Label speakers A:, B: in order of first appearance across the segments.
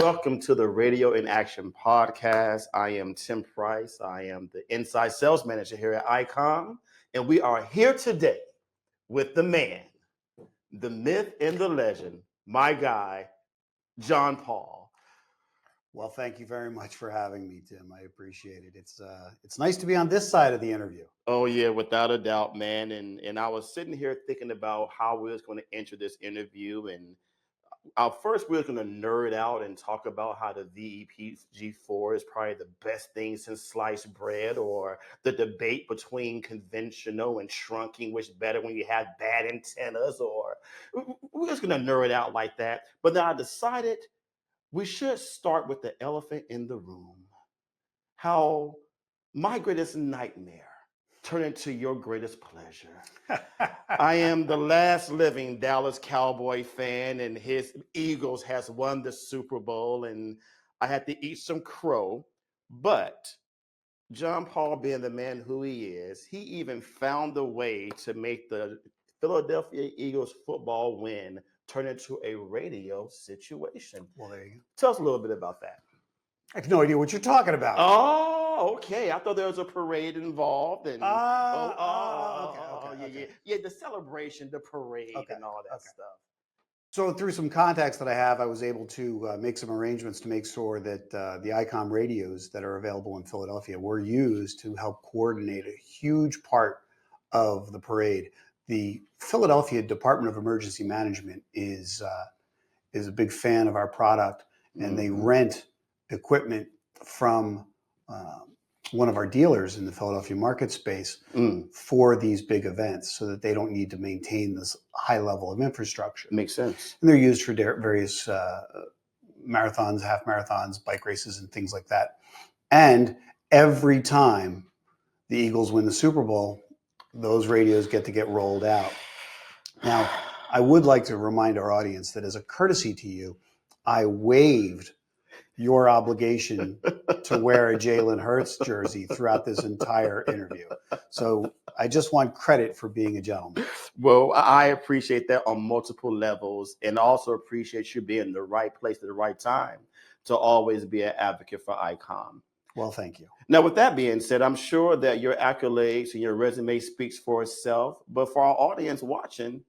A: welcome to the Radio in Action podcast. I am Tim Price. I am the Inside Sales Manager here at Icom, and we are here today with the man, the myth and the legend, my guy, Jon Paul.
B: Well, thank you very much for having me, Tim. I appreciate it. It's nice to be on this side of the interview.
A: Oh yeah, without a doubt, man. And I was sitting here thinking about how we was going to enter this interview, and first we're going to nerd out and talk about how the VEP G4 is probably the best thing since sliced bread, or the debate between conventional and trunking, which better when you have bad antennas, or we're just going to nerd out like that. But then I decided we should start with the elephant in the room. How my greatest nightmare turned into your greatest pleasure. I am the last living Dallas Cowboy fan, and his Eagles has won the Super Bowl, and I had to eat some crow. But Jon Paul, being the man who he is, he even found a way to make the Philadelphia Eagles football win turn into a radio situation.
B: Well, there you go.
A: Tell us a little bit about that.
B: I have no idea what you're talking about.
A: Oh, okay. I thought there was a parade involved, and
B: Okay.
A: yeah, the celebration, the parade, and all that stuff.
B: So through some contacts that I have, I was able to make some arrangements to make sure that the Icom radios that are available in Philadelphia were used to help coordinate a huge part of the parade. The Philadelphia Department of Emergency Management is a big fan of our product, and they rent equipment from one of our dealers in the Philadelphia market space for these big events, so that they don't need to maintain this high level of infrastructure.
A: Makes sense.
B: And they're used for various marathons, half marathons, bike races, and things like that. And every time the Eagles win the Super Bowl, those radios get to get rolled out. Now, I would like to remind our audience that as a courtesy to you, I waived your obligation to wear a Jalen Hurts jersey throughout this entire interview. So I just want credit for being a gentleman.
A: Well, I appreciate that on multiple levels, and also appreciate you being in the right place at the right time to always be an advocate for Icom.
B: Well, thank you.
A: Now, with that being said, I'm sure that your accolades and your resume speaks for itself, but for our audience watching,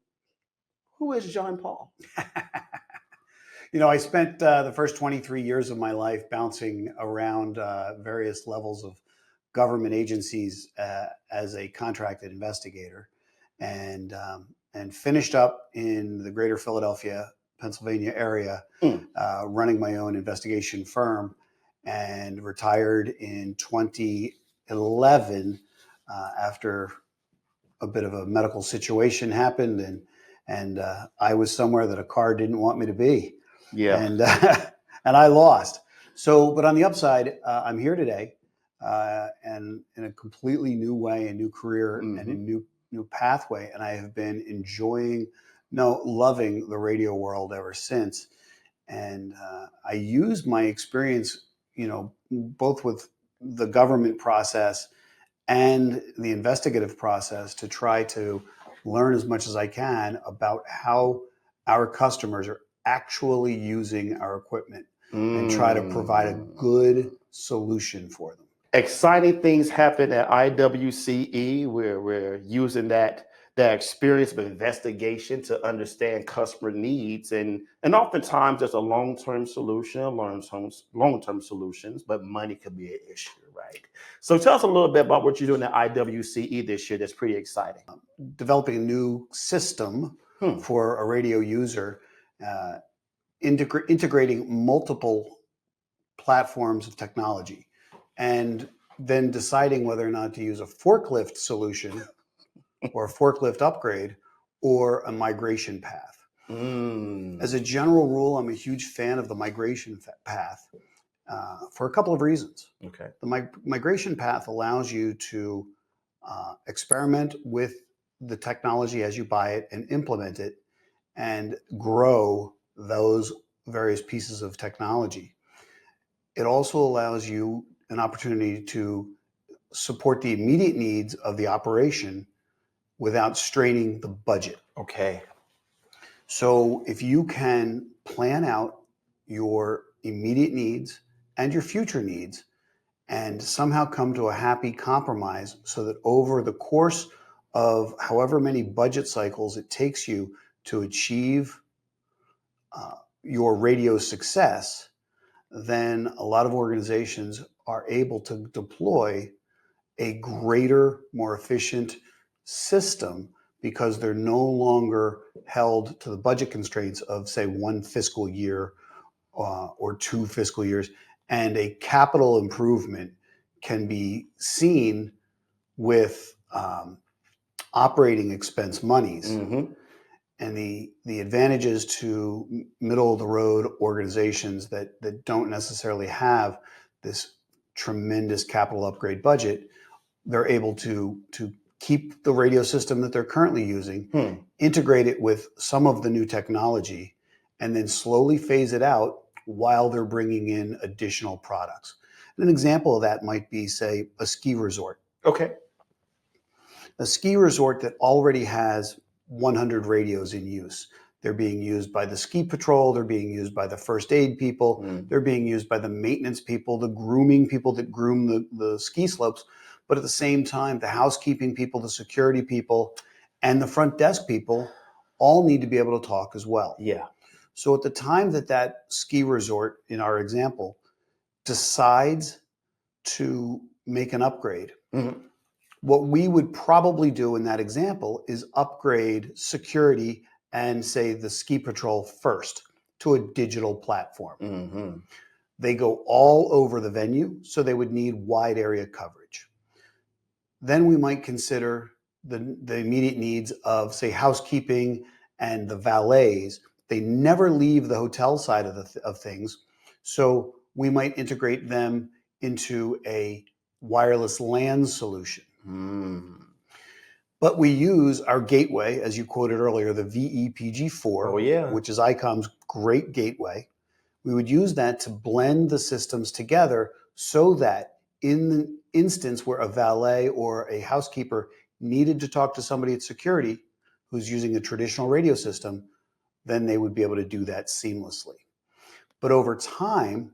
A: who is Jon Paul?
B: You know, I spent the first 23 years of my life bouncing around various levels of government agencies as a contracted investigator, and finished up in the greater Philadelphia, Pennsylvania area, running my own investigation firm, and retired in 2011 after a bit of a medical situation happened, and I was somewhere that a car didn't want me to be.
A: Yeah.
B: And I lost. So, but on the upside, I'm here today, and in a completely new way, a new career, and a new pathway. And I have been loving the radio world ever since. And I use my experience, both with the government process and the investigative process, to try to learn as much as I can about how our customers are actually using our equipment, and try to provide a good solution for them.
A: Exciting things happen at IWCE, where we're using that experience of investigation to understand customer needs, and oftentimes there's a long-term solution, long-term solutions, but money could be an issue, right? So tell us a little bit about what you're doing at IWCE this year. That's pretty exciting.
B: Developing a new system for a radio user, integrating multiple platforms of technology, and then deciding whether or not to use a forklift solution or a forklift upgrade or a migration path. As a general rule, I'm a huge fan of the migration path for a couple of reasons.
A: Okay.
B: The migration path allows you to experiment with the technology as you buy it and implement it, and grow those various pieces of technology. It also allows you an opportunity to support the immediate needs of the operation without straining the budget.
A: Okay.
B: So if you can plan out your immediate needs and your future needs, and somehow come to a happy compromise so that over the course of however many budget cycles it takes you to achieve your radio success, then a lot of organizations are able to deploy a greater, more efficient system because they're no longer held to the budget constraints of, say, one fiscal year or 2 fiscal years. And a capital improvement can be seen with operating expense monies.
A: Mm-hmm.
B: And the advantages to middle of the road organizations that don't necessarily have this tremendous capital upgrade budget, they're able to keep the radio system that they're currently using, integrate it with some of the new technology, and then slowly phase it out while they're bringing in additional products. And an example of that might be, say, a ski resort.
A: Okay.
B: A ski resort that already has 100 radios in use. They're being used by the ski patrol. They're being used by the first aid people. They're being used by the maintenance people, the grooming people that groom the ski slopes. But at the same time, the housekeeping people, the security people, and the front desk people all need to be able to talk as well.
A: Yeah.
B: So at the time that ski resort, in our example, decides to make an upgrade, what we would probably do in that example is upgrade security and, say, the ski patrol first to a digital platform. They go all over the venue, so they would need wide area coverage. Then we might consider the immediate needs of, say, housekeeping and the valets. They never leave the hotel side of things, so we might integrate them into a wireless LAN solution. But we use our gateway, as you quoted earlier, the VEPG4, which is Icom's great gateway. We would use that to blend the systems together so that in the instance where a valet or a housekeeper needed to talk to somebody at security who's using a traditional radio system, then they would be able to do that seamlessly. But over time,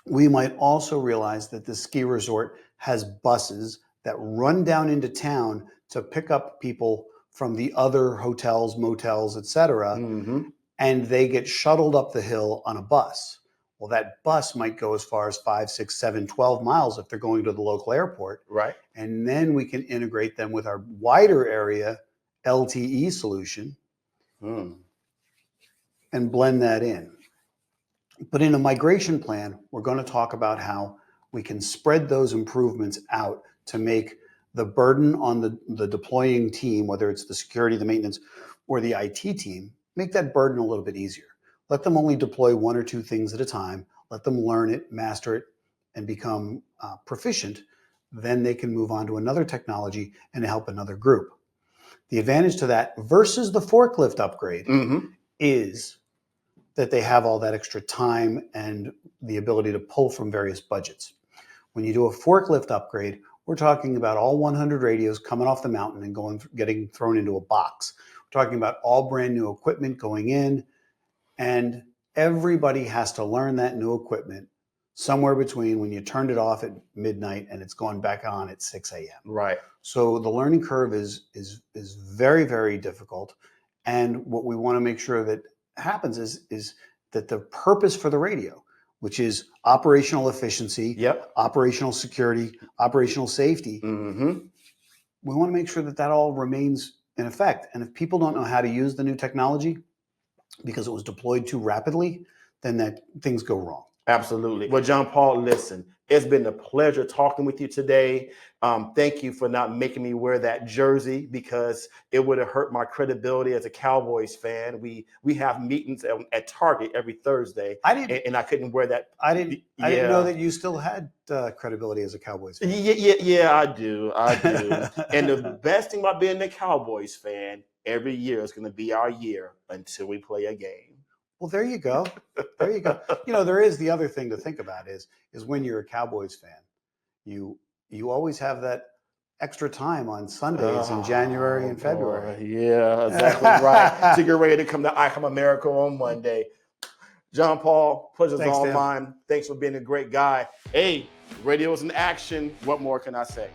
B: we might also realize that the ski resort has buses that run down into town to pick up people from the other hotels, motels, etc., and they get shuttled up the hill on a bus. Well, that bus might go as far as 5, 6, 7, 12 miles if they're going to the local airport.
A: Right.
B: And then we can integrate them with our wider area LTE solution and blend that in. But in a migration plan, we're going to talk about how we can spread those improvements out to make the burden on the deploying team, whether it's the security, the maintenance, or the IT team, make that burden a little bit easier. Let them only deploy 1 or 2 things at a time. Let them learn it, master it, and become proficient. Then they can move on to another technology and help another group. The advantage to that versus the forklift upgrade is that they have all that extra time and the ability to pull from various budgets. When you do a forklift upgrade, we're talking about all 100 radios coming off the mountain and getting thrown into a box. We're talking about all brand new equipment going in, and everybody has to learn that new equipment somewhere between when you turned it off at midnight and it's going back on at 6 a.m.
A: Right.
B: So the learning curve is very, very difficult. And what we want to make sure that happens is that the purpose for the radio, which is operational efficiency, operational security, operational safety, we want to make sure that all remains in effect. And if people don't know how to use the new technology because it was deployed too rapidly, then things go wrong.
A: Absolutely. Well, Jon Paul, listen, it's been a pleasure talking with you today. Thank you for not making me wear that jersey because it would have hurt my credibility as a Cowboys fan. We have meetings at Target every Thursday, and I couldn't wear that.
B: I didn't know that you still had credibility as a Cowboys fan.
A: Yeah, I do. And the best thing about being a Cowboys fan, every year is going to be our year until we play a game.
B: Well, there you go. There you go. There is the other thing to think about is when you're a Cowboys fan, you always have that extra time on Sundays in January and February.
A: Yeah, exactly right. To get ready to come to Icom America on Monday. Jon Paul, pleasure's
B: Thanks,
A: all
B: Tim.
A: mine. Thanks for being a great guy. Hey, radio's in action. What more can I say?